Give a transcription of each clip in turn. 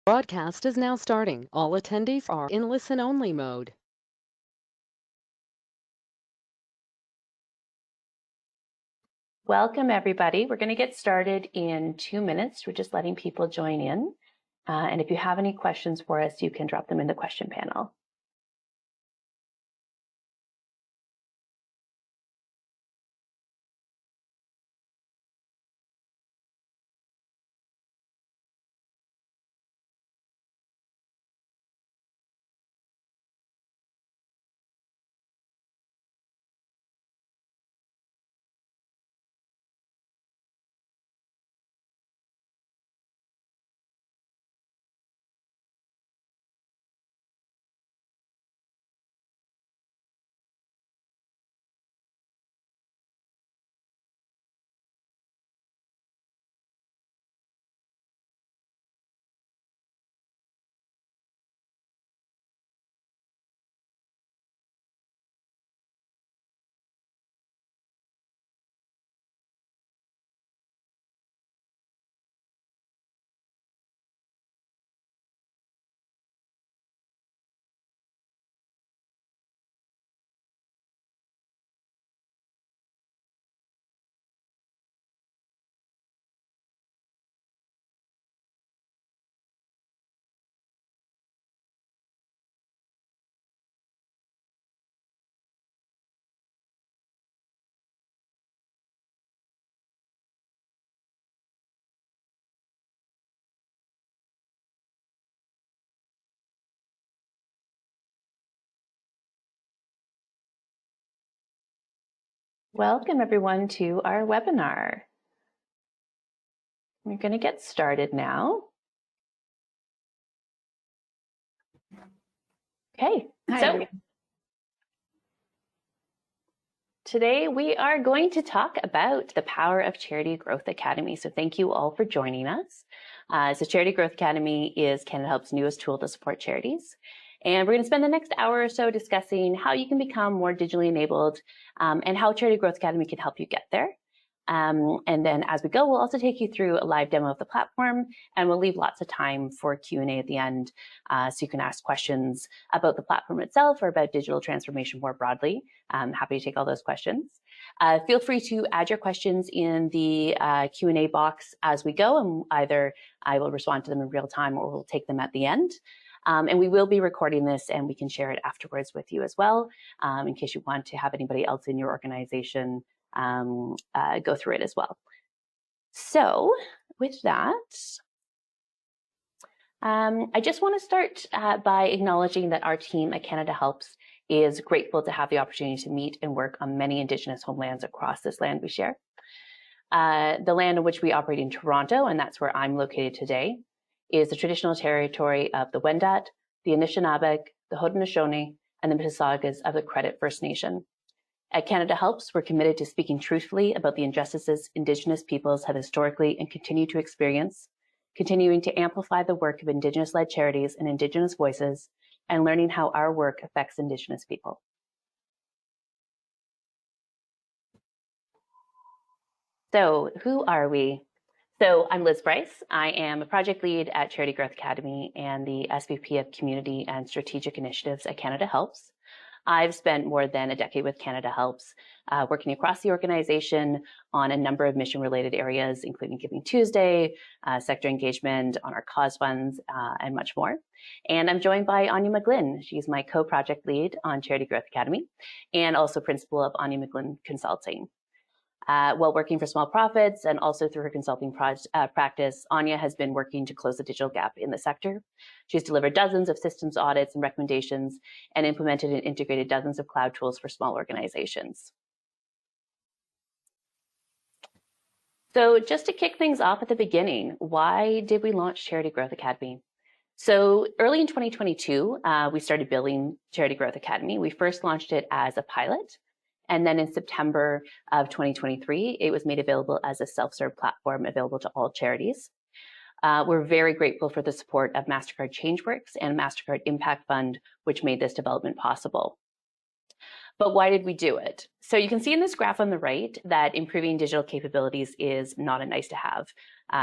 Broadcast is now starting. All attendees are in listen-only mode. Welcome, everybody. We're going to get started in 2 minutes. We're just letting people join in. And if you have any questions for us, you can drop them in the question panel. Welcome, everyone, to our webinar. We're going to get started now. Okay, so today we are going to talk about the power of Charity Growth Academy. So thank you all for joining us. So Charity Growth Academy is CanadaHelps' newest tool to support charities. And we're going to spend the next hour or so discussing how you can become more digitally enabled and how Charity Growth Academy can help you get there. And then as we go, we'll also take you through a live demo of the platform, and we'll leave lots of time for Q&A at the end, so you can ask questions about the platform itself or about digital transformation more broadly. I'm happy to take all those questions. Feel free to add your questions in the Q&A box as we go, and either I will respond to them in real time or we'll take them at the end. And we will be recording this, and we can share it afterwards with you as well, in case you want to have anybody else in your organization go through it as well. So with that, I just want to start by acknowledging that our team at CanadaHelps is grateful to have the opportunity to meet and work on many Indigenous homelands across this land we share. The land in which we operate in Toronto, and that's where I'm located today, is the traditional territory of the Wendat, the Anishinaabe, the Haudenosaunee, and the Mississaugas of the Credit First Nation. At CanadaHelps, we're committed to speaking truthfully about the injustices Indigenous peoples have historically and continue to experience, continuing to amplify the work of Indigenous-led charities and Indigenous voices, and learning how our work affects Indigenous people. So who are we? So I'm Lizz Bryce. I am a project lead at Charity Growth Academy and the SVP of Community and Strategic Initiatives at CanadaHelps. I've spent more than a decade with CanadaHelps, working across the organization on a number of mission-related areas, including Giving Tuesday, sector engagement on our cause funds, and much more. And I'm joined by Aine McGlynn. She's my co-project lead on Charity Growth Academy and also principal of Aine McGlynn Consulting. While working for small profits and also through her consulting practice, Aine has been working to close the digital gap in the sector. She's delivered dozens of systems audits and recommendations and implemented and integrated dozens of cloud tools for small organizations. So just to kick things off at the beginning, why did we launch Charity Growth Academy? So early in 2022, we started building Charity Growth Academy. We first launched it as a pilot. And then in September of 2023, it was made available as a self-serve platform available to all charities. We're very grateful for the support of MasterCard ChangeWorks and MasterCard Impact Fund, which made this development possible. But why did we do it? So you can see in this graph on the right that improving digital capabilities is not a nice to have.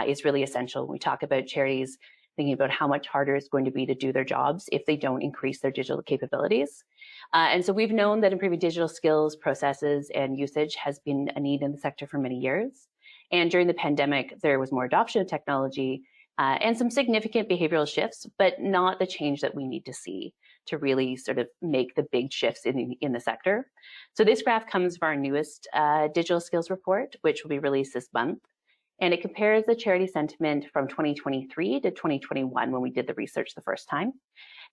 It's really essential when we talk about charities thinking about how much harder it's going to be to do their jobs if they don't increase their digital capabilities. And so we've known that improving digital skills, processes, and usage has been a need in the sector for many years. And during the pandemic, there was more adoption of technology and some significant behavioral shifts, but not the change that we need to see to really sort of make the big shifts in the sector. So this graph comes from our newest digital skills report, which will be released this month. And it compares the charity sentiment from 2023 to 2021 when we did the research the first time.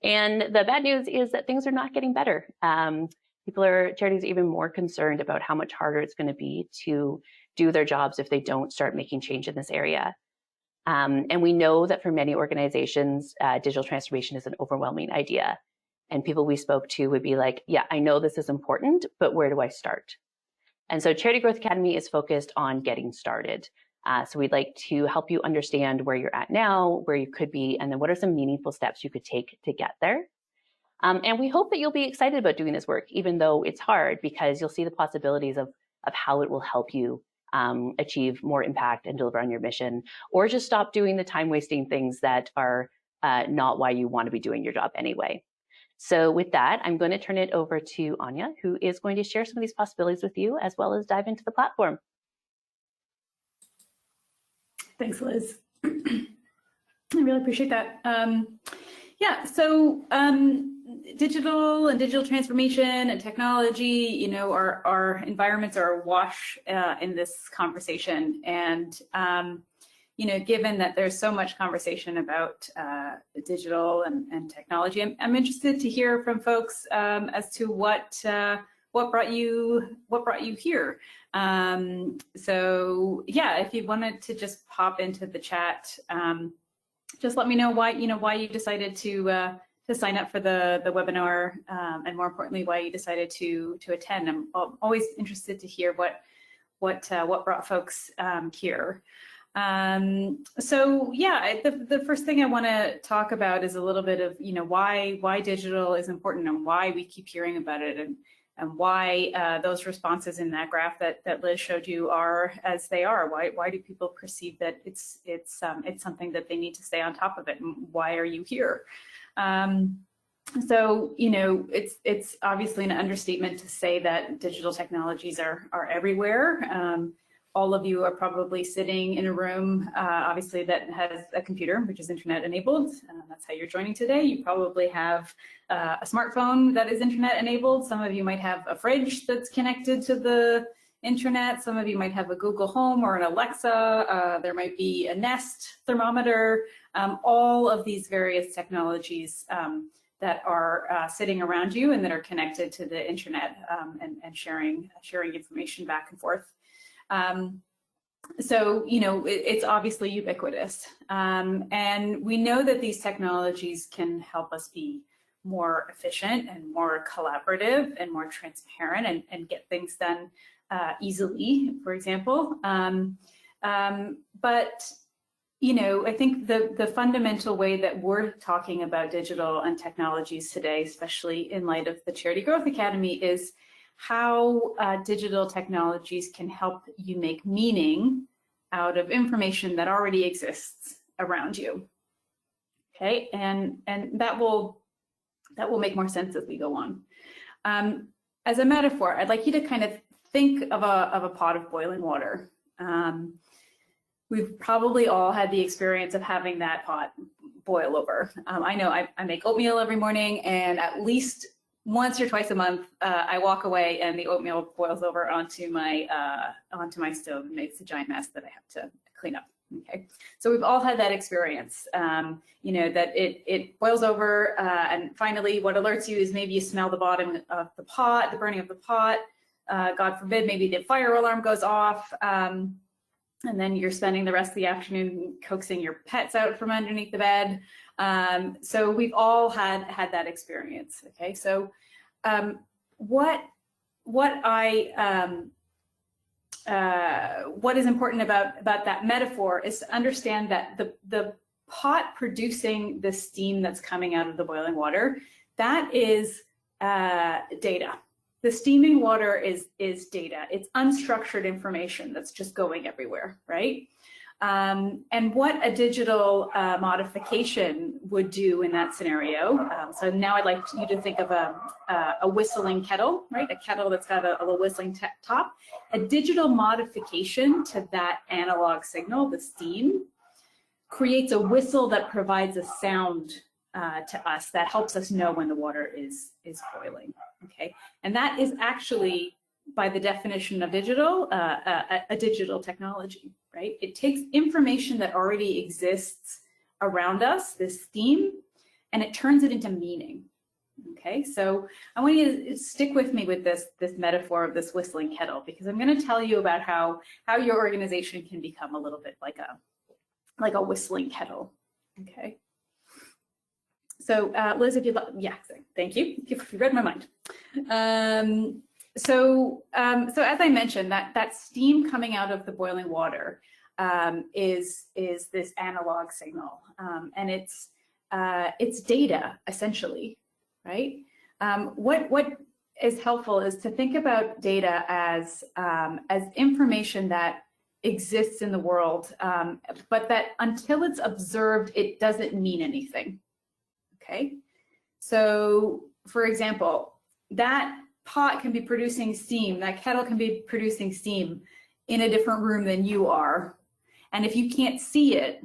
And the bad news is that things are not getting better. Charities are even more concerned about how much harder it's going to be to do their jobs if they don't start making change in this area. And we know that for many organizations, digital transformation is an overwhelming idea. And people we spoke to would be like, yeah, I know this is important, but where do I start? And so Charity Growth Academy is focused on getting started. So we'd like to help you understand where you're at now, where you could be, and then what are some meaningful steps you could take to get there. And we hope that you'll be excited about doing this work, even though it's hard, because you'll see the possibilities of how it will help you achieve more impact and deliver on your mission, or just stop doing the time-wasting things that are not why you want to be doing your job anyway. So with that, I'm going to turn it over to Aine, who is going to share some of these possibilities with you, as well as dive into the platform. Thanks, Liz. I really appreciate that. Yeah, so digital transformation and technology, our environments are awash in this conversation. And, given that there's so much conversation about digital and technology, I'm interested to hear from folks as to what brought you here. So yeah, if you wanted to just pop into the chat, just let me know why you decided to sign up for the webinar, and more importantly, why you decided to attend. I'm always interested to hear what brought folks here. So yeah, the first thing I want to talk about is a little bit of why digital is important and why we keep hearing about it, and why those responses in that graph that Liz showed you are as they are. Why do people perceive that it's something that they need to stay on top of it, and why are you here? So it's obviously an understatement to say that digital technologies are everywhere. All of you are probably sitting in a room, obviously, that has a computer, which is internet enabled. That's how you're joining today. You probably have a smartphone that is internet enabled. Some of you might have a fridge that's connected to the internet. Some of you might have a Google Home or an Alexa. There might be a Nest thermometer. All of these various technologies that are sitting around you and that are connected to the internet and sharing information back and forth. So, it's obviously ubiquitous. And we know that these technologies can help us be more efficient and more collaborative and more transparent and get things done easily, for example. But, I think the fundamental way that we're talking about digital and technologies today, especially in light of the Charity Growth Academy, is how digital technologies can help you make meaning out of information that already exists around you. Okay, and that will make more sense as we go on. As a metaphor, I'd like you to kind of think of a pot of boiling water. We've probably all had the experience of having that pot boil over. I know I make oatmeal every morning, and at least once or twice a month, I walk away and the oatmeal boils over onto my stove and makes a giant mess that I have to clean up. Okay, so we've all had that experience. That it boils over, and finally, what alerts you is maybe you smell the bottom of the pot, the burning of the pot. God forbid, maybe the fire alarm goes off, and then you're spending the rest of the afternoon coaxing your pets out from underneath the bed. So we've all had that experience. Okay, so what is important about that metaphor is to understand that the pot producing the steam that's coming out of the boiling water, that is data. The steaming water is data. It's unstructured information that's just going everywhere, right? and what a digital modification would do in that scenario. So now I'd like you to think of a whistling kettle, right? A kettle that's got a little whistling top. A digital modification to that analog signal, the steam, creates a whistle that provides a sound to us that helps us know when the water is boiling, okay? And that is actually, by the definition of digital, a digital technology, right? It takes information that already exists around us, this steam, and it turns it into meaning, okay? So I want you to stick with me with this metaphor of this whistling kettle, because I'm gonna tell you about how your organization can become a little bit like a whistling kettle, okay? So Liz, if you'd like, yeah, thank you. You read my mind. So as I mentioned, that steam coming out of the boiling water is this analog signal, and it's data essentially, right? What is helpful is to think about data as information that exists in the world, but that until it's observed, it doesn't mean anything. Okay, so for example, that pot can be producing steam, that kettle can be producing steam in a different room than you are. And if you can't see it,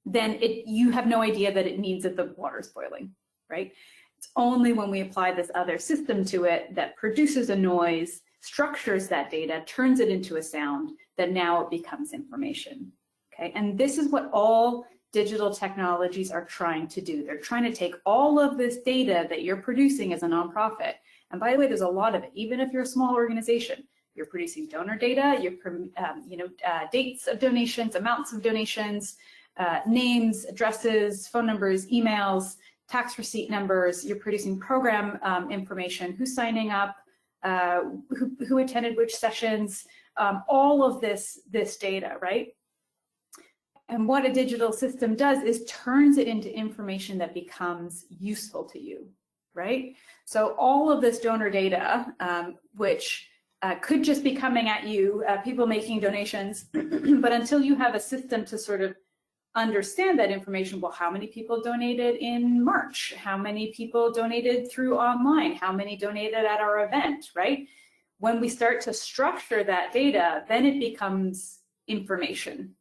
then you have no idea that it means that the water's boiling, right? It's only when we apply this other system to it that produces a noise, structures that data, turns it into a sound, that now it becomes information, okay? And this is what all digital technologies are trying to do. They're trying to take all of this data that you're producing as a nonprofit, and by the way, there's a lot of it. Even if you're a small organization, you're producing donor data, dates of donations, amounts of donations, names, addresses, phone numbers, emails, tax receipt numbers. You're producing program information, who's signing up, who attended which sessions, all of this data, right? And what a digital system does is turns it into information that becomes useful to you, right? So all of this donor data, which could just be coming at you, people making donations, but until you have a system to sort of understand that information, well, how many people donated in March? How many people donated through online? How many donated at our event, right? When we start to structure that data, then it becomes information.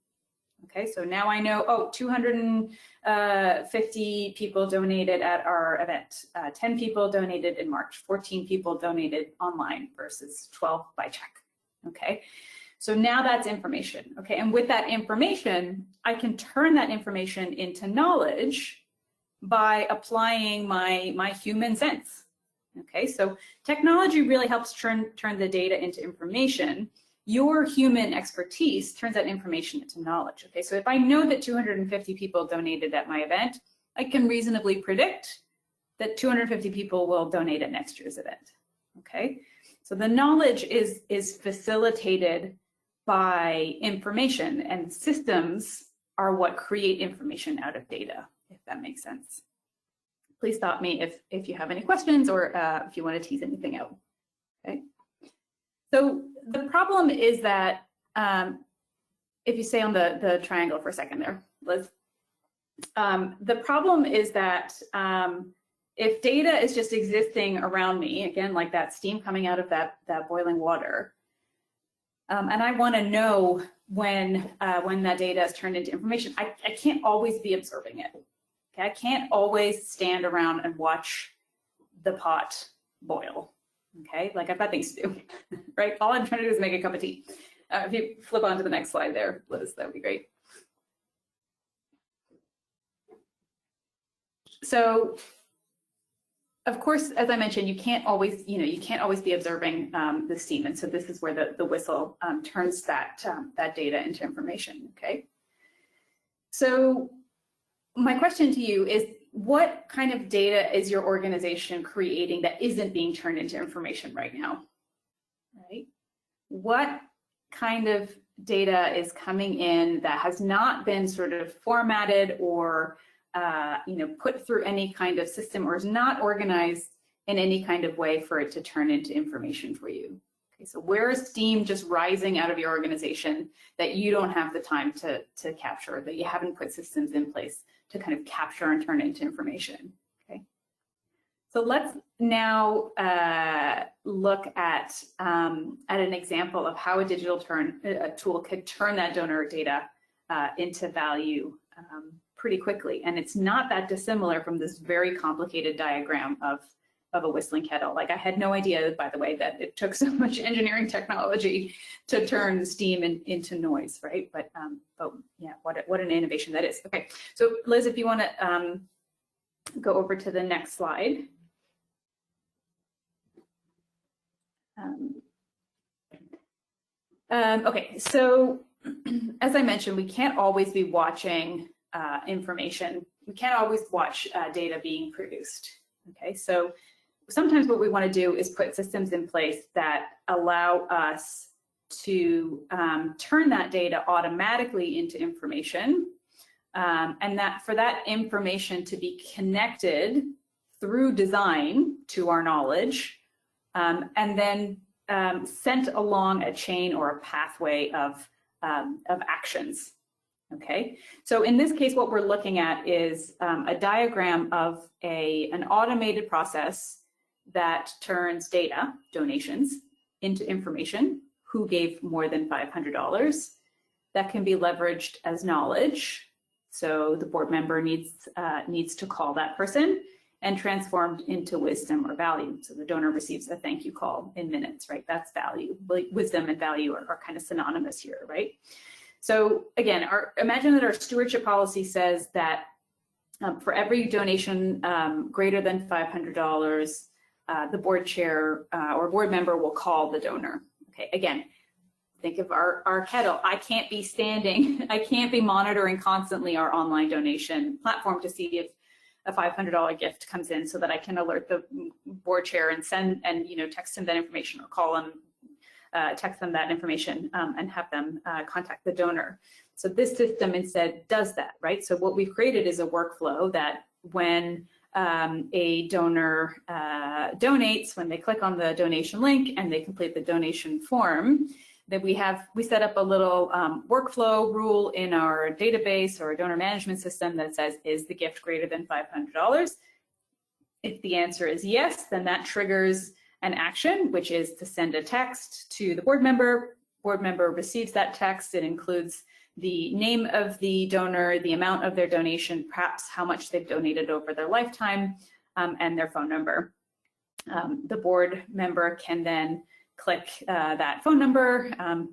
Okay, so now I know, oh, 250 people donated at our event, 10 people donated in March, 14 people donated online versus 12 by check, okay? So now that's information, okay? And with that information, I can turn that information into knowledge by applying my human sense, okay? So technology really helps turn the data into information. Your human expertise turns that information into knowledge, okay? So if I know that 250 people donated at my event, I can reasonably predict that 250 people will donate at next year's event, okay? So the knowledge is facilitated by information, and systems are what create information out of data, if that makes sense. Please stop me if you have any questions or if you want to tease anything out, okay? So the problem is that, if you stay on the triangle for a second there, Liz, the problem is that if data is just existing around me, again, like that steam coming out of that boiling water, and I want to know when that data is turned into information, I can't always be observing it. Okay, I can't always stand around and watch the pot boil. Okay, like I've got things to do, right? All I'm trying to do is make a cup of tea. If you flip on to the next slide there, Liz, that would be great. So, of course, as I mentioned, you can't always be observing the steam, and so this is where the whistle turns that data into information. Okay. So, my question to you is, what kind of data is your organization creating that isn't being turned into information right now, right? What kind of data is coming in that has not been sort of formatted or put through any kind of system, or is not organized in any kind of way for it to turn into information for you, Okay, so where is steam just rising out of your organization that you don't have the time to capture, that you haven't put systems in place to kind of capture and turn into information? Okay, so let's now look at an example of how a digital tool could turn that donor data into value pretty quickly. And it's not that dissimilar from this very complicated diagram of a whistling kettle. Like, I had no idea, by the way, that it took so much engineering technology to turn steam into noise, right? But yeah, what an innovation that is. Okay, so Liz, if you want to go over to the next slide. Okay, so as I mentioned, we can't always be watching information. We can't always watch data being produced. Okay, so sometimes what we want to do is put systems in place that allow us to turn that data automatically into information, and that for that information to be connected through design to our knowledge, and then sent along a chain or a pathway of actions. Okay, so in this case, what we're looking at is a diagram of an automated process that turns data, donations, into information. Who gave more than $500? That can be leveraged as knowledge. So the board member needs to call that person, and transformed into wisdom or value. So the donor receives a thank you call in minutes, right? That's value. Like, wisdom and value are kind of synonymous here, right? So again, imagine that our stewardship policy says that for every donation greater than $500, the board chair or board member will call the donor. Okay, again, think of our kettle. I can't be I can't be monitoring constantly our online donation platform to see if a $500 gift comes in so that I can alert the board chair and send and text him that information, or call him, text them that information, and have them contact the donor. So this system instead does that, right? So what we've created is a workflow that when a donor donates, when they click on the donation link and they complete the donation form, that we set up a little workflow rule in our database or donor management system that says, is the gift greater than $500? If the answer is yes, then that triggers an action, which is to send a text to the board member. Board member receives that text. It includes the name of the donor, the amount of their donation, perhaps how much they've donated over their lifetime, and their phone number. The board member can then click that phone number,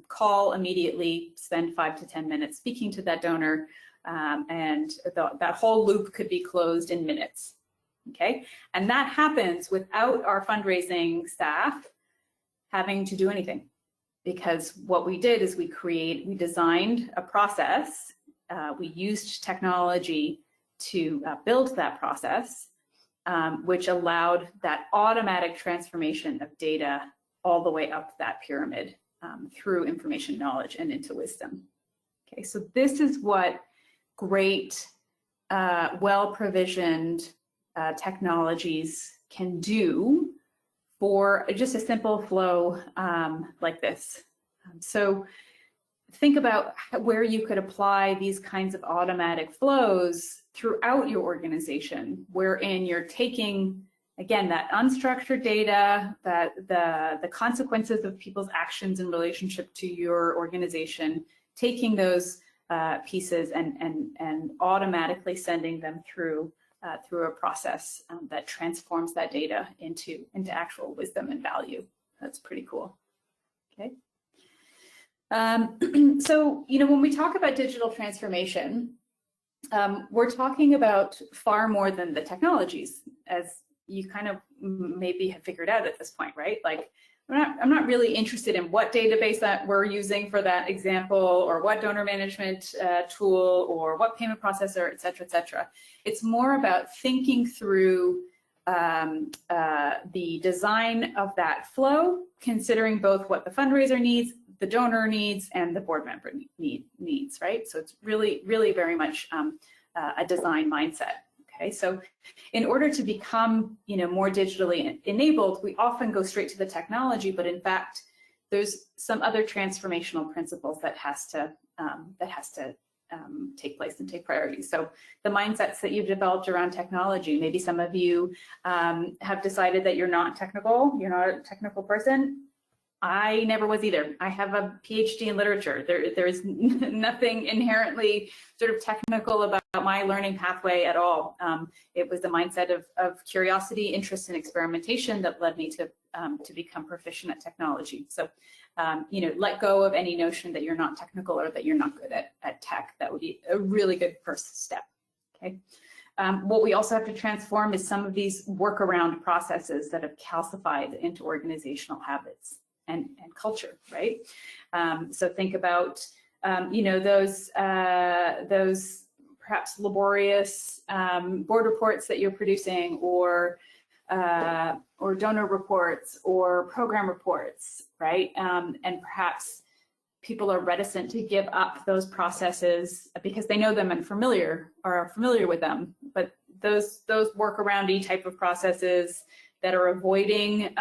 call immediately, spend 5 to 10 minutes speaking to that donor, and that whole loop could be closed in minutes. Okay, and that happens without our fundraising staff having to do anything, because what we did is we designed a process, we used technology to build that process, which allowed that automatic transformation of data all the way up that pyramid through information, knowledge, and into wisdom. Okay, so this is what great, well-provisioned technologies can do for just a simple flow like this. So think about where you could apply these kinds of automatic flows throughout your organization, wherein you're taking, again, that unstructured data, that the consequences of people's actions in relationship to your organization, taking those pieces and automatically sending them through a process that transforms that data into actual wisdom and value. That's pretty cool. Okay. So, when we talk about digital transformation, we're talking about far more than the technologies, as you kind of maybe have figured out at this point, right? Like, I'm not really interested in what database that we're using for that example, or what donor management tool, or what payment processor, et cetera, et cetera. It's more about thinking through the design of that flow, considering both what the fundraiser needs, the donor needs, and the board member needs, right? So it's really, really very much a design mindset. Okay, so in order to become, more digitally enabled, we often go straight to the technology, but in fact, there's some other transformational principles that has to take place and take priority. So the mindsets that you've developed around technology, maybe some of you have decided that you're not technical, you're not a technical person. I never was either. I have a PhD in literature. There is nothing inherently sort of technical about my learning pathway at all. It was the mindset of curiosity, interest, and experimentation that led me to become proficient at technology. So, you know, let go of any notion that you're not technical or that you're not good at tech. That would be a really good first step. Okay. What we also have to transform is some of these workaround processes that have calcified into organizational habits and culture, right? So think about, you know, those perhaps laborious board reports that you're producing, or donor reports, or program reports, right? And perhaps people are reticent to give up those processes because they know them and are familiar with them. But those workaroundy type of processes that are avoiding,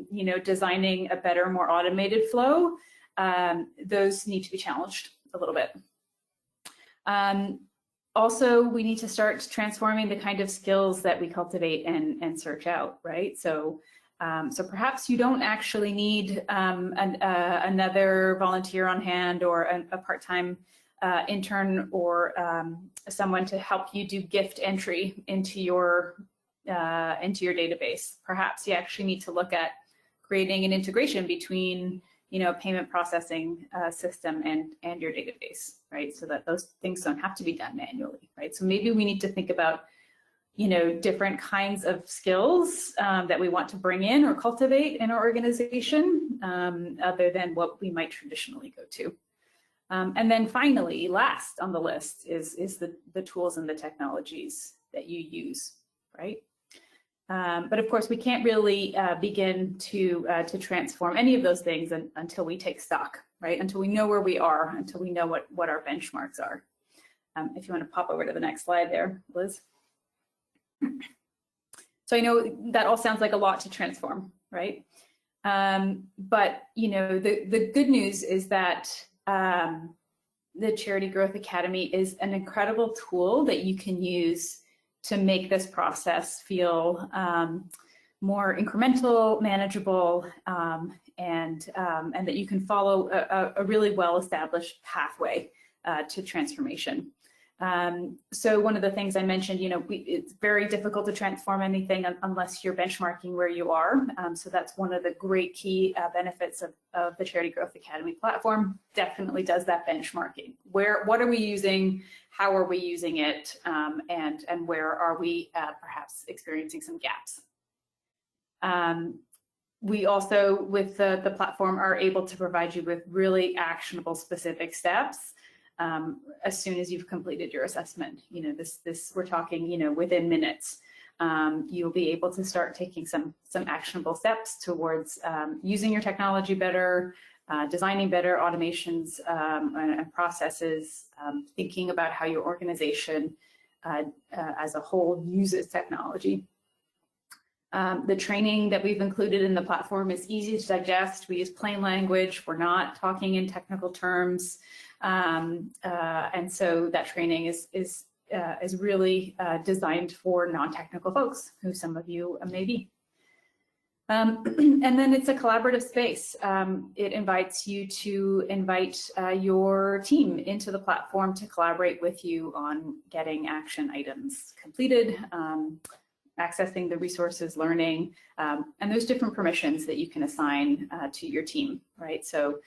you know, designing a better, more automated flow, those need to be challenged a little bit. Also, we need to start transforming the kind of skills that we cultivate and search out, right? So, so perhaps you don't actually need another volunteer on hand, or a part-time intern, or someone to help you do gift entry into your database. Perhaps you actually need to look at creating an integration between, you know, payment processing system and your database, right? So that those things don't have to be done manually, right? So maybe we need to think about, you know, different kinds of skills that we want to bring in or cultivate in our organization, other than what we might traditionally go to. And then finally, last on the list is the tools and the technologies that you use, right? But of course, we can't really begin to transform any of those things until we take stock, right? Until we know where we are, until we know what our benchmarks are. If you want to pop over to the next slide there, Liz. So I know that all sounds like a lot to transform, right? But you know, the good news is that the Charity Growth Academy is an incredible tool that you can use to make this process feel more incremental, manageable, and that you can follow a really well-established pathway to transformation. So one of the things I mentioned, you know, it's very difficult to transform anything unless you're benchmarking where you are. So that's one of the great key benefits of the Charity Growth Academy platform. Definitely does that benchmarking. What are we using? How are we using it? And where are we perhaps experiencing some gaps? We also, with the platform, are able to provide you with really actionable, specific steps as soon as you've completed your assessment. You know, this we're talking, you know, within minutes. You'll be able to start taking some actionable steps towards using your technology better, designing better automations and processes, thinking about how your organization as a whole uses technology. The training that we've included in the platform is easy to digest. We use plain language. We're not talking in technical terms. And so that training is really designed for non-technical folks, who some of you may be. And then it's a collaborative space. It invites you to invite your team into the platform to collaborate with you on getting action items completed, accessing the resources, learning, and there's different permissions that you can assign to your team, right? So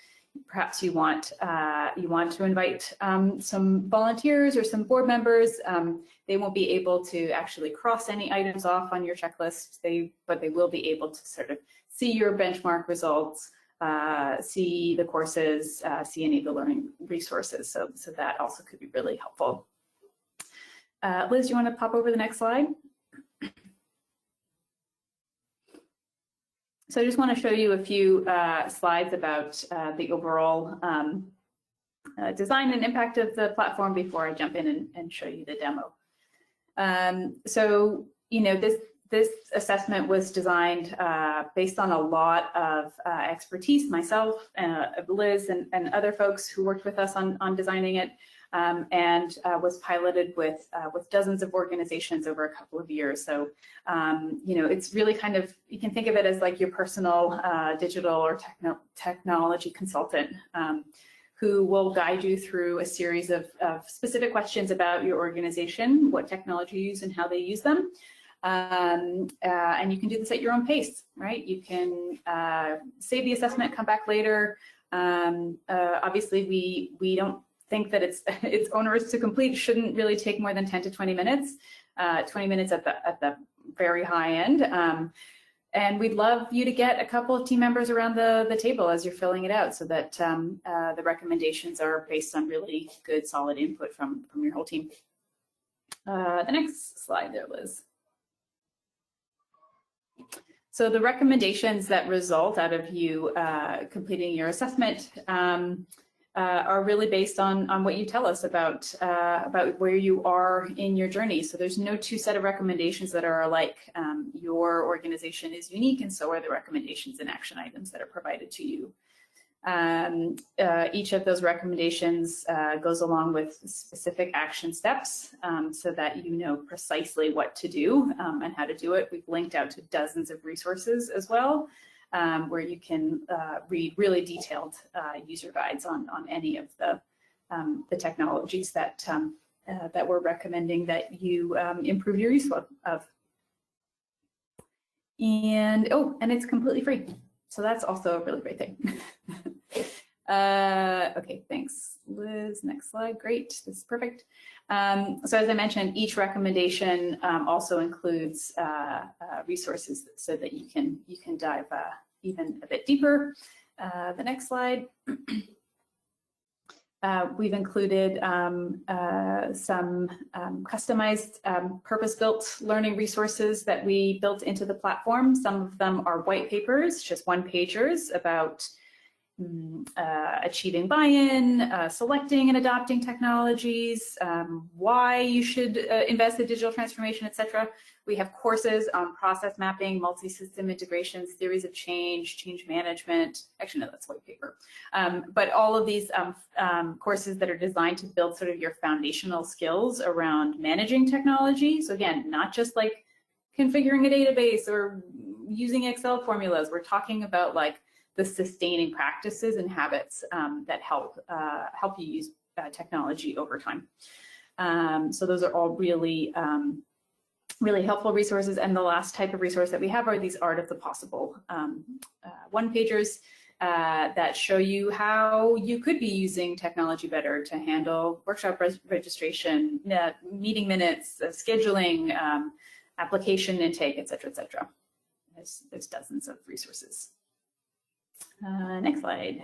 perhaps you want to invite some volunteers or some board members. They won't be able to actually cross any items off on your checklist, but they will be able to sort of see your benchmark results, see the courses, see any of the learning resources. So that also could be really helpful. Liz, you want to pop over the next slide? So I just want to show you a few slides about the overall design and impact of the platform before I jump in and show you the demo. So, you know, This assessment was designed based on a lot of expertise, myself, Liz, and other folks who worked with us on designing it, and was piloted with dozens of organizations over a couple of years. So, you know, it's really kind of, you can think of it as like your personal digital or technology consultant who will guide you through a series of specific questions about your organization, what technology you use and how they use them. And you can do this at your own pace, right? You can save the assessment, come back later. Obviously, we don't think that it's onerous to complete. It shouldn't really take more than 10 to 20 minutes, 20 minutes at the very high end. And we'd love you to get a couple of team members around the table as you're filling it out so that the recommendations are based on really good, solid input from your whole team. The next slide there, Liz. So the recommendations that result out of you completing your assessment are really based on what you tell us about where you are in your journey. So there's no two set of recommendations that are alike. Your organization is unique, and so are the recommendations and action items that are provided to you. Each of those recommendations goes along with specific action steps so that you know precisely what to do and how to do it. We've linked out to dozens of resources as well, where you can read really detailed user guides on any of the technologies that we're recommending that you improve your use of. And it's completely free. So that's also a really great thing. Okay, thanks, Liz. Next slide. Great, this is perfect. So as I mentioned, each recommendation also includes resources so that you can dive even a bit deeper. The next slide. We've included some customized purpose-built learning resources that we built into the platform. Some of them are white papers, just one-pagers about achieving buy-in, selecting and adopting technologies, why you should invest in digital transformation, etc. We have courses on process mapping, multi-system integrations, theories of change management. Actually, no, that's white paper. But all of these courses that are designed to build sort of your foundational skills around managing technology. So again, not just like configuring a database or using Excel formulas. We're talking about like the sustaining practices and habits that help you use technology over time. So those are all really really helpful resources. And the last type of resource that we have are these Art of the Possible one-pagers that show you how you could be using technology better to handle workshop registration, meeting minutes, scheduling, application intake, et cetera, et cetera. There's dozens of resources. Next slide.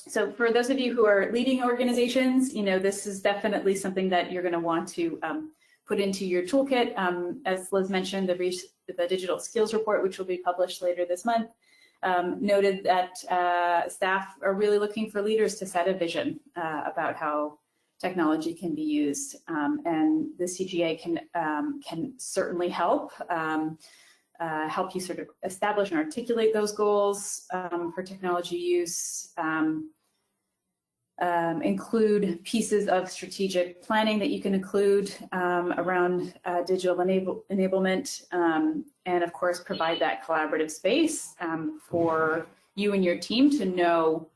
So for those of you who are leading organizations, you know, this is definitely something that you're going to want to put into your toolkit. As Liz mentioned, the digital skills report, which will be published later this month, noted that staff are really looking for leaders to set a vision about how technology can be used, and the CGA can certainly help. Help you sort of establish and articulate those goals for technology use, include pieces of strategic planning that you can include around digital enablement, and of course provide that collaborative space for you and your team to know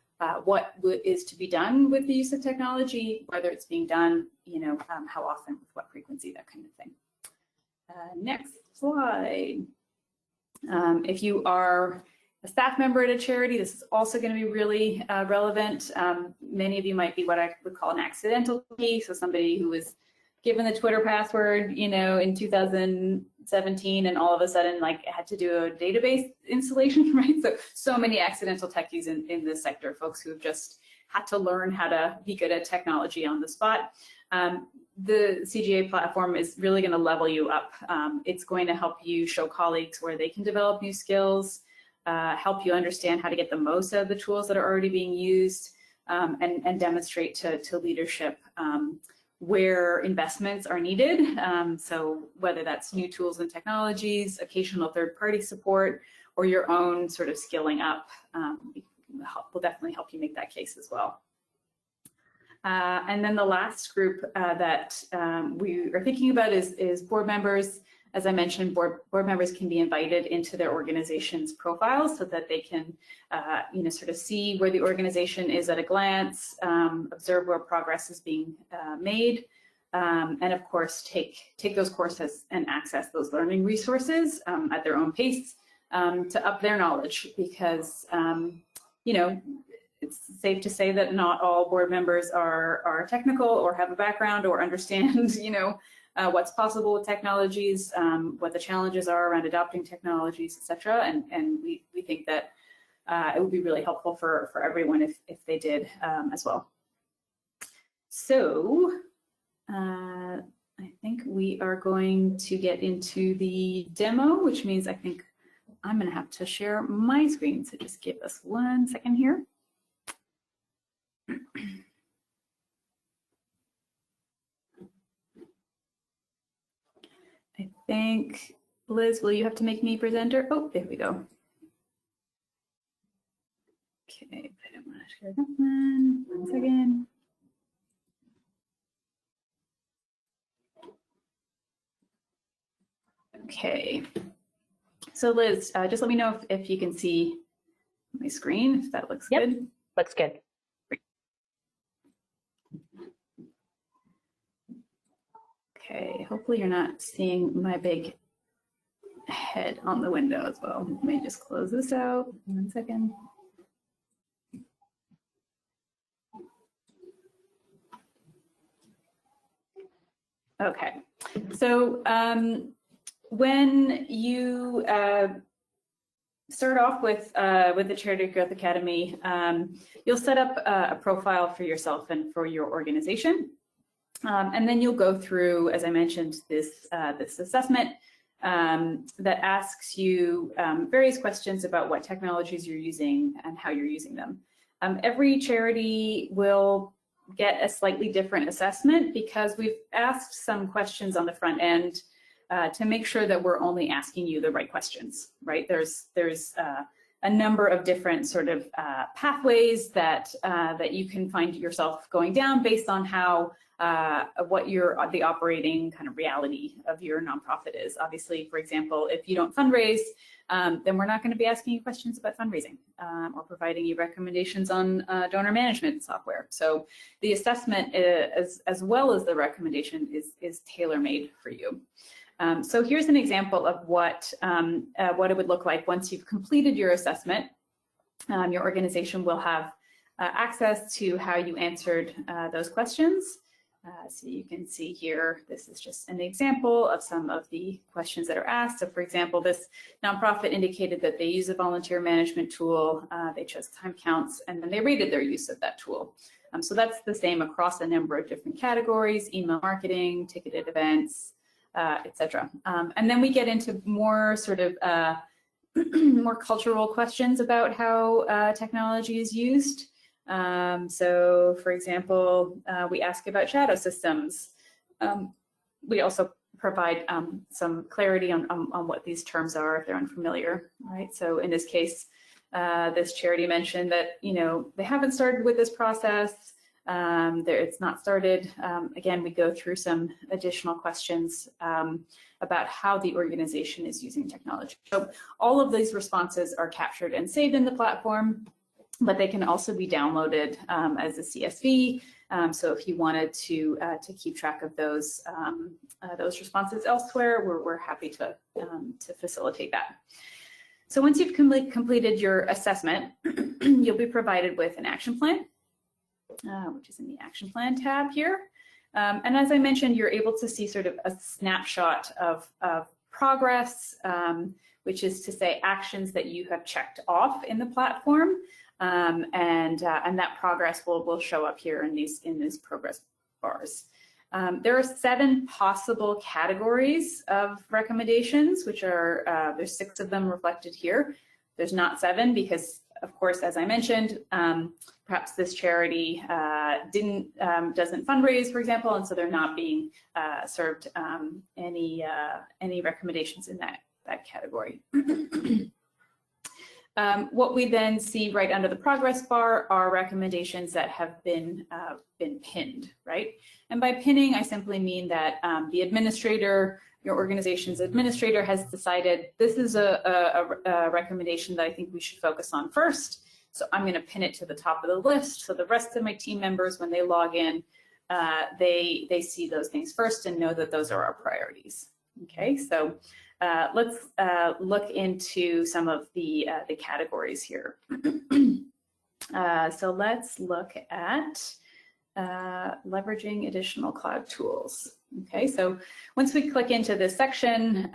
what is to be done with the use of technology, whether it's being done, you know, how often, with what frequency, that kind of thing. Next slide. If you are a staff member at a charity, this is also going to be really relevant. Many of you might be what I would call an accidental techie, so somebody who was given the Twitter password, you know, in 2017, and all of a sudden, like, had to do a database installation, right? So many accidental techies in this sector, folks who have just had to learn how to be good at technology on the spot. The CGA platform is really going to level you up. It's going to help you show colleagues where they can develop new skills, help you understand how to get the most out of the tools that are already being used, and demonstrate to leadership where investments are needed. So whether that's new tools and technologies, occasional third-party support, or your own sort of skilling up, will definitely help you make that case as well. And then the last group that we are thinking about is board members. As I mentioned, board members can be invited into their organization's profiles so that they can, sort of see where the organization is at a glance, observe where progress is being made, and of course take those courses and access those learning resources at their own pace to up their knowledge, because it's safe to say that not all board members are technical or have a background or understand, what's possible with technologies, what the challenges are around adopting technologies, etc. And we think that it would be really helpful for everyone if they did as well. So I think we are going to get into the demo, which means I think I'm going to have to share my screen. So just give us 1 second here. I think, Liz, will you have to make me presenter? Oh, there we go. Okay, I don't want to share that one. 1 second. Okay. So Liz, just let me know if you can see my screen, if that looks good. Looks good. Okay, hopefully you're not seeing my big head on the window as well. Let me just close this out. 1 second. Okay, so when you start off with the Charity Growth Academy, you'll set up a profile for yourself and for your organization. And then you'll go through, as I mentioned, this assessment that asks you various questions about what technologies you're using and how you're using them. Every charity will get a slightly different assessment because we've asked some questions on the front end to make sure that we're only asking you the right questions, right? There's a number of different sort of pathways that you can find yourself going down based on how what the operating kind of reality of your nonprofit is. Obviously, for example, if you don't fundraise, then we're not going to be asking you questions about fundraising or providing you recommendations on donor management software. So the assessment, as well as the recommendation, is tailor-made for you. So here's an example of what it would look like once you've completed your assessment. Your organization will have access to how you answered those questions. So you can see here, this is just an example of some of the questions that are asked. So for example, this nonprofit indicated that they use a volunteer management tool, they chose time counts, and then they rated their use of that tool. So that's the same across a number of different categories: email marketing, ticketed events, etc. And then we get into more sort of more cultural questions about how technology is used. So for example, we ask about shadow systems. We also provide some clarity on what these terms are if they're unfamiliar, right? So in this case, this charity mentioned that, they haven't started with this process. It's not started. Again, we go through some additional questions about how the organization is using technology. So all of these responses are captured and saved in the platform, but they can also be downloaded as a CSV. So if you wanted to keep track of those responses elsewhere, we're happy to facilitate that. So once you've completed your assessment, you'll be provided with an action plan, which is in the action plan tab here. And as I mentioned, you're able to see sort of a snapshot of progress, which is to say actions that you have checked off in the platform. And that progress will show up here in these progress bars. There are 7 possible categories of recommendations, which are, there's 6 of them reflected here. There's not 7 because of course, as I mentioned, perhaps this charity doesn't fundraise, for example, and so they're not being served any recommendations in that category. What we then see right under the progress bar are recommendations that have been pinned, right? And by pinning, I simply mean that the administrator, your organization's administrator, has decided this is a recommendation that I think we should focus on first. So I'm going to pin it to the top of the list. So the rest of my team members, when they log in, they see those things first and know that those are our priorities. Okay, so let's look into some of the categories here. So let's look at leveraging additional cloud tools. Okay, so once we click into this section,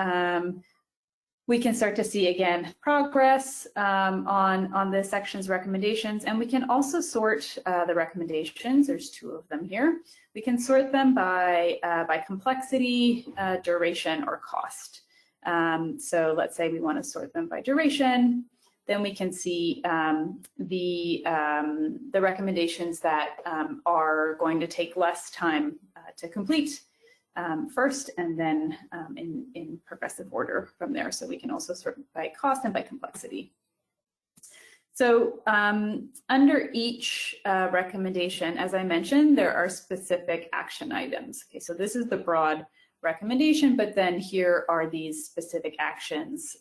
we can start to see again progress on this section's recommendations, and we can also sort the recommendations. There's 2 of them here. We can sort them by complexity, duration, or cost. So let's say we want to sort them by duration. Then we can see the recommendations that are going to take less time to complete first, and then in progressive order from there. So we can also sort by cost and by complexity. So under each recommendation, as I mentioned, there are specific action items. Okay, so this is the broad recommendation, but then here are these specific actions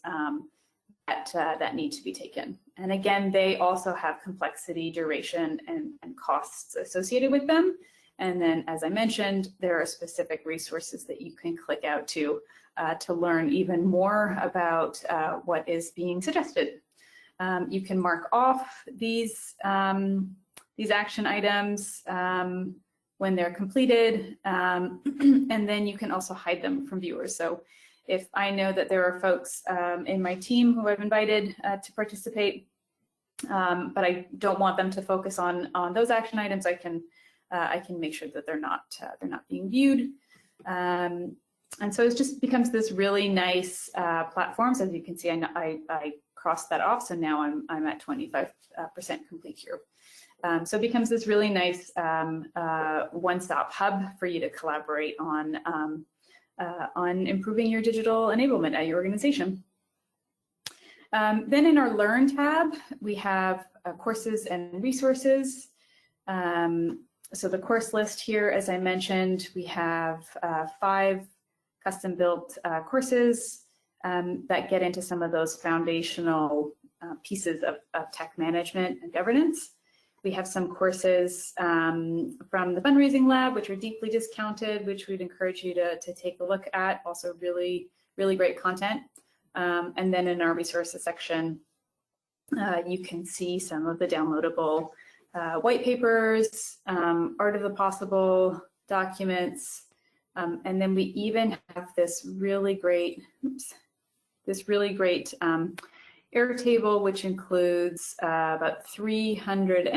that need to be taken. And again, they also have complexity, duration, and costs associated with them. And then, as I mentioned, there are specific resources that you can click out to learn even more about what is being suggested. You can mark off these action items when they're completed, and then you can also hide them from viewers. So if I know that there are folks in my team who I've invited to participate, but I don't want them to focus on those action items, I can make sure that they're not being viewed. And so it just becomes this really nice platform. So as you can see, I crossed that off, so now I'm at 25% complete here. So it becomes this really nice one-stop hub for you to collaborate on improving your digital enablement at your organization. Then in our Learn tab, we have courses and resources. So the course list here, as I mentioned, we have 5 custom-built courses that get into some of those foundational pieces of tech management and governance. We have some courses from the fundraising lab, which are deeply discounted, which we'd encourage you to take a look at. Also really, really great content. And then in our resources section, you can see some of the downloadable white papers, art of the possible documents. And then we even have this really great, Airtable, which includes about 300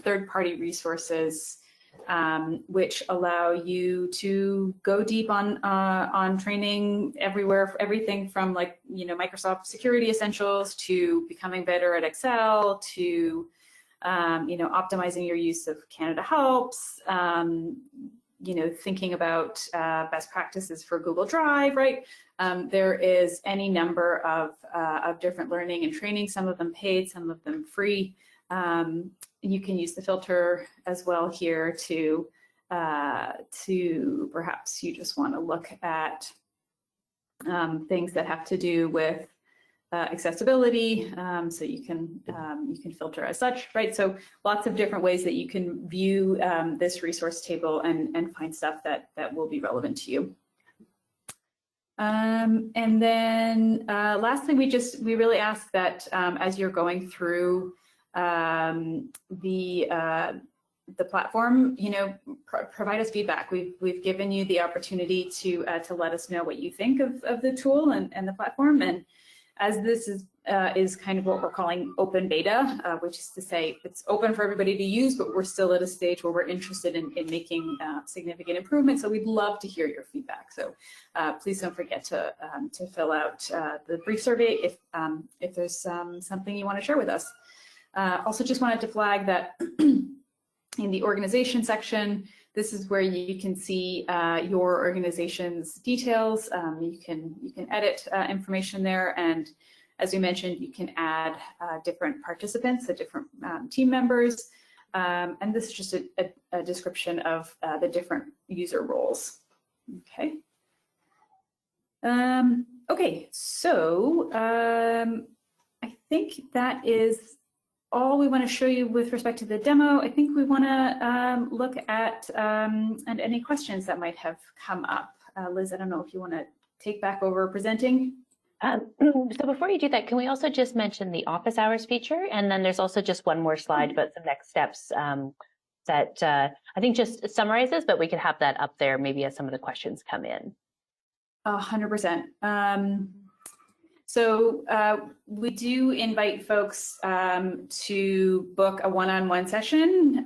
third-party resources, which allow you to go deep on training everywhere, everything from Microsoft Security Essentials to becoming better at Excel to optimizing your use of CanadaHelps. Thinking about best practices for Google Drive, right? There is any number of different learning and training, some of them paid, some of them free. You can use the filter as well here to perhaps you just want to look at things that have to do with accessibility, so you can filter as such, right? So lots of different ways that you can view this resource table and find stuff that will be relevant to you. And then lastly, we really ask that as you're going through the platform, provide us feedback. We've given you the opportunity to let us know what you think of the tool and the platform, and as this is kind of what we're calling open beta, which is to say it's open for everybody to use, but we're still at a stage where we're interested in making significant improvements. So we'd love to hear your feedback. So please don't forget to fill out the brief survey if there's something you want to share with us. Also just wanted to flag that in the organization section, this is where you can see your organization's details. You can edit information there, and as we mentioned, you can add different participants, the different team members, and this is just a description of the different user roles. Okay. Okay, so I think that is all we want to show you with respect to the demo. I think we want to look at and any questions that might have come up. Liz, I don't know if you want to take back over presenting. So before you do that, can we also just mention the office hours feature? And then there's also just one more slide about some next steps that I think just summarizes, but we could have that up there maybe as some of the questions come in. 100%. So we do invite folks to book a one-on-one session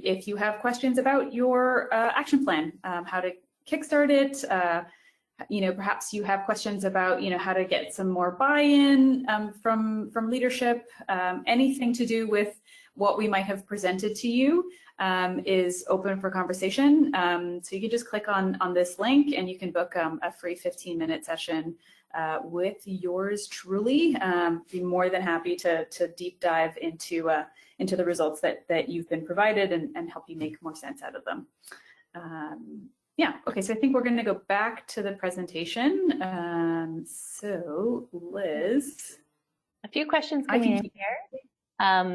if you have questions about your action plan, how to kickstart it. Perhaps you have questions about, how to get some more buy-in from leadership. Anything to do with what we might have presented to you is open for conversation. So you can just click on this link and you can book a free 15-minute session with yours truly. Be more than happy to deep dive into the results that you've been provided and help you make more sense out of them. Yeah, okay, so I think we're going to go back to the presentation. So Liz. A few questions coming in here.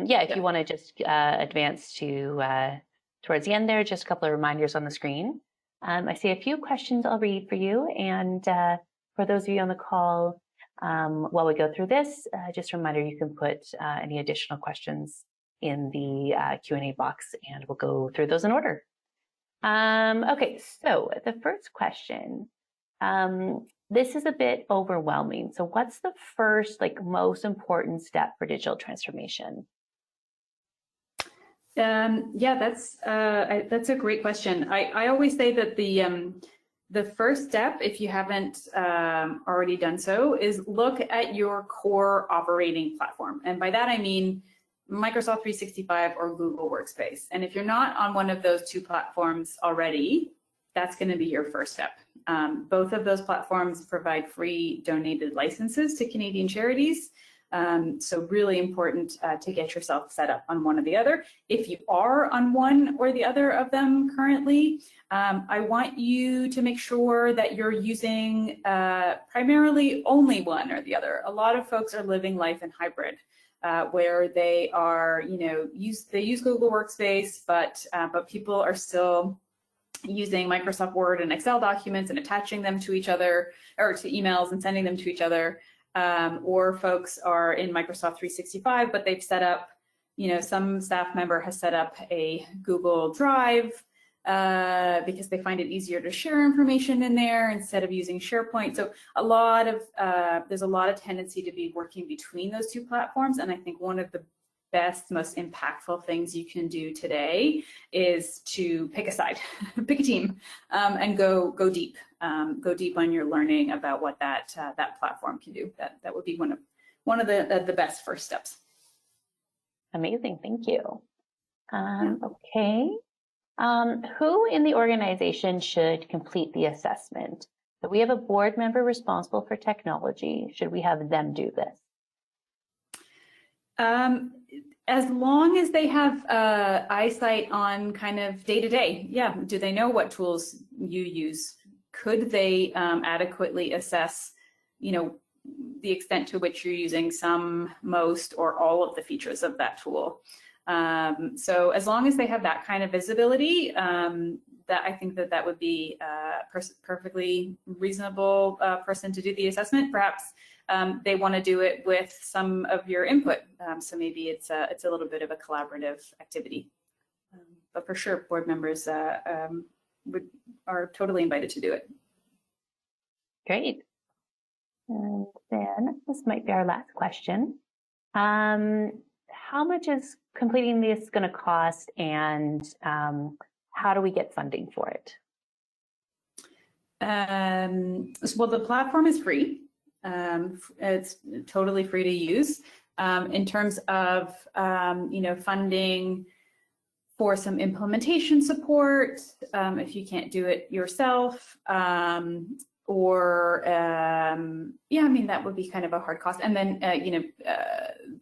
Yeah, if you want to just advance to towards the end there, just a couple of reminders on the screen. I see a few questions I'll read for you, and for those of you on the call, while we go through this, just a reminder, you can put any additional questions in the Q&A box, and we'll go through those in order. Okay, so the first question, this is a bit overwhelming. So what's the first, most important step for digital transformation? Yeah, that's a great question. I always say that the first step, if you haven't already done so, is look at your core operating platform. And by that, I mean Microsoft 365 or Google Workspace. And if you're not on one of those two platforms already, that's going to be your first step. Both of those platforms provide free donated licenses to Canadian charities. So really important to get yourself set up on one or the other. If you are on one or the other of them currently, I want you to make sure that you're using primarily only one or the other. A lot of folks are living life in hybrid, where they are, they use Google Workspace, but people are still using Microsoft Word and Excel documents and attaching them to each other, or to emails and sending them to each other. Or folks are in Microsoft 365, but they've set up, some staff member has set up a Google Drive because they find it easier to share information in there instead of using SharePoint. So there's a lot of tendency to be working between those two platforms. And I think one of the best, most impactful things you can do today is to pick a side, pick a team, and go deep. Go deep on your learning about what that platform can do. That would be one of the best first steps. Amazing, thank you. Okay, who in the organization should complete the assessment? So we have a board member responsible for technology. Should we have them do this? As long as they have eyesight on kind of day-to-day, yeah. Do they know what tools you use? Could they adequately assess, the extent to which you're using some, most, or all of the features of that tool? So as long as they have that kind of visibility, that I think that would be a perfectly reasonable person to do the assessment. Perhaps they want to do it with some of your input, so maybe it's a little bit of a collaborative activity. But for sure, board members are totally invited to do it. Great. And then this might be our last question. How much is completing this going to cost, and how do we get funding for it? Well, the platform is free. It's totally free to use. In terms of funding for some implementation support, if you can't do it yourself, or that would be kind of a hard cost. And then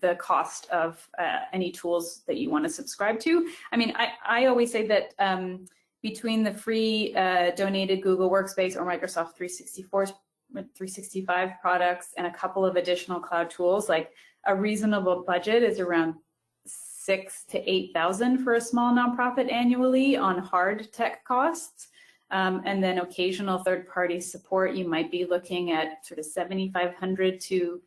the cost of any tools that you want to subscribe to. I always say that between the free donated Google Workspace or Microsoft 365 products and a couple of additional cloud tools, like a reasonable budget is around $6,000 to $8,000 for a small nonprofit annually on hard tech costs. And then occasional third-party support, you might be looking at sort of $7,500 to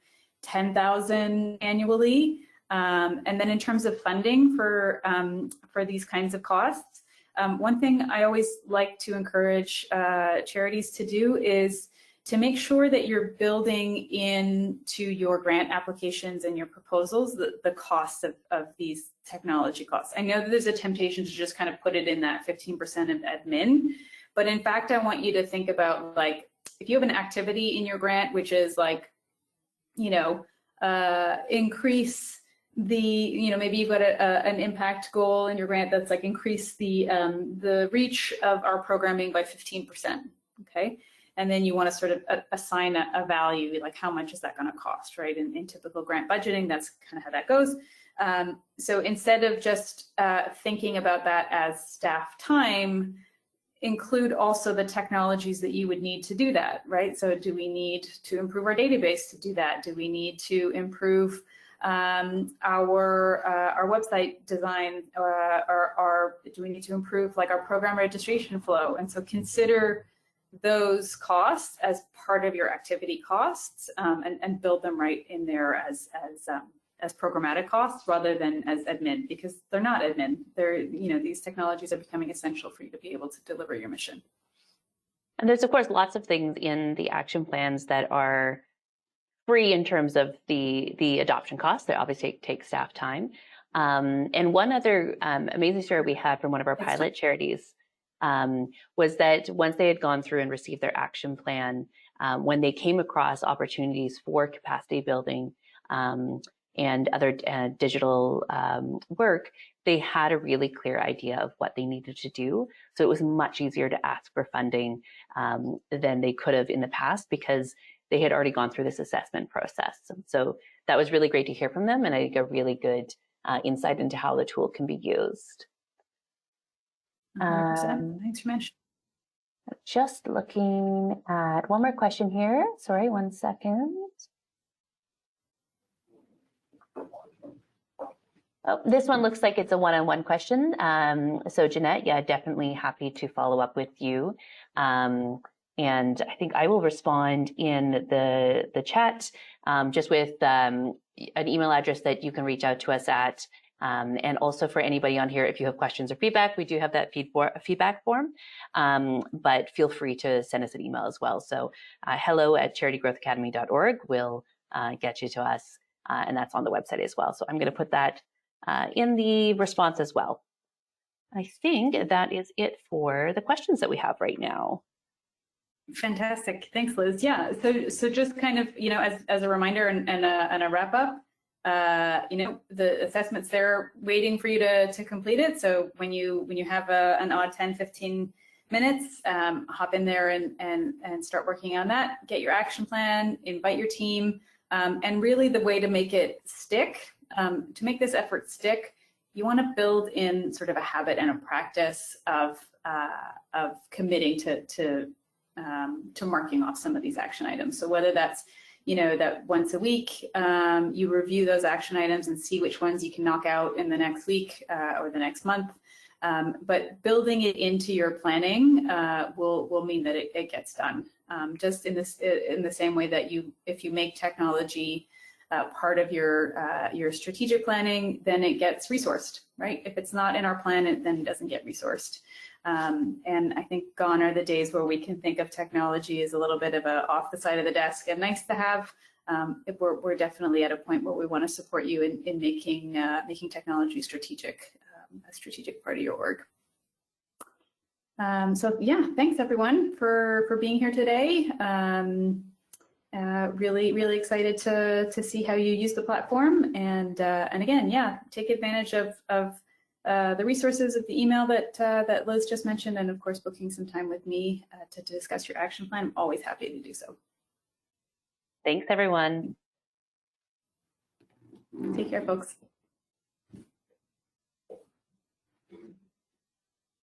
$10,000 annually. And then in terms of funding for these kinds of costs, one thing I always like to encourage charities to do is to make sure that you're building into your grant applications and your proposals the costs of these technology costs. I know that there's a temptation to just kind of put it in that 15% of admin, but in fact, I want you to think about, like, if you have an activity in your grant, which is like, increase the, maybe you've got an impact goal in your grant that's like increase the reach of our programming by 15%, okay? And then you want to sort of assign a value, like how much is that going to cost, right? In typical grant budgeting, that's kind of how that goes. So instead of just thinking about that as staff time, include also the technologies that you would need to do that, right? So do we need to improve our database to do that? Do we need to improve our website design, or do we need to improve like our program registration flow? And so consider those costs as part of your activity costs, and build them right in there as programmatic costs rather than as admin, because they're not admin. They're, these technologies are becoming essential for you to be able to deliver your mission. And there's, of course, lots of things in the action plans that are free in terms of the adoption costs. They obviously take staff time. And one other amazing story we had from one of our pilot charities was that once they had gone through and received their action plan, when they came across opportunities for capacity building and other digital work, they had a really clear idea of what they needed to do. So it was much easier to ask for funding than they could have in the past, because they had already gone through this assessment process. So that was really great to hear from them, and I think a really good insight into how the tool can be used. 100%. Thanks for mentioning. Just looking at one more question here. Sorry, 1 second. Oh, this one looks like it's a one-on-one question. So Jeanette, yeah, definitely happy to follow up with you. And I think I will respond in the chat, just with an email address that you can reach out to us at. And also for anybody on here, if you have questions or feedback, we do have that feedback form, but feel free to send us an email as well. So hello@charitygrowthacademy.org will get you to us, and that's on the website as well. So I'm going to put that in the response as well. I think that is it for the questions that we have right now. Fantastic. Thanks, Liz. Yeah, so just kind of, as a reminder and a wrap up, the assessment's there waiting for you to complete it. So when you have an odd 10, 15 minutes, hop in there and start working on that, get your action plan, invite your team, and really the way to make it stick, to make this effort stick, you want to build in sort of a habit and a practice of committing to marking off some of these action items. So whether that's, that once a week you review those action items and see which ones you can knock out in the next week or the next month. But building it into your planning will mean that it gets done. Just in the same way that if you make technology part of your strategic planning, then it gets resourced, right? If it's not in our plan, then it doesn't get resourced. And I think gone are the days where we can think of technology as a little bit of a off the side of the desk and nice to have. We're definitely at a point where we want to support you in making technology strategic, a strategic part of your org. So yeah, thanks everyone for being here today. Really excited to see how you use the platform, and again, yeah, take advantage of the resources of the email that Liz just mentioned, and of course booking some time with me to discuss your action plan. I'm always happy to do so. Thanks everyone. Take care, folks.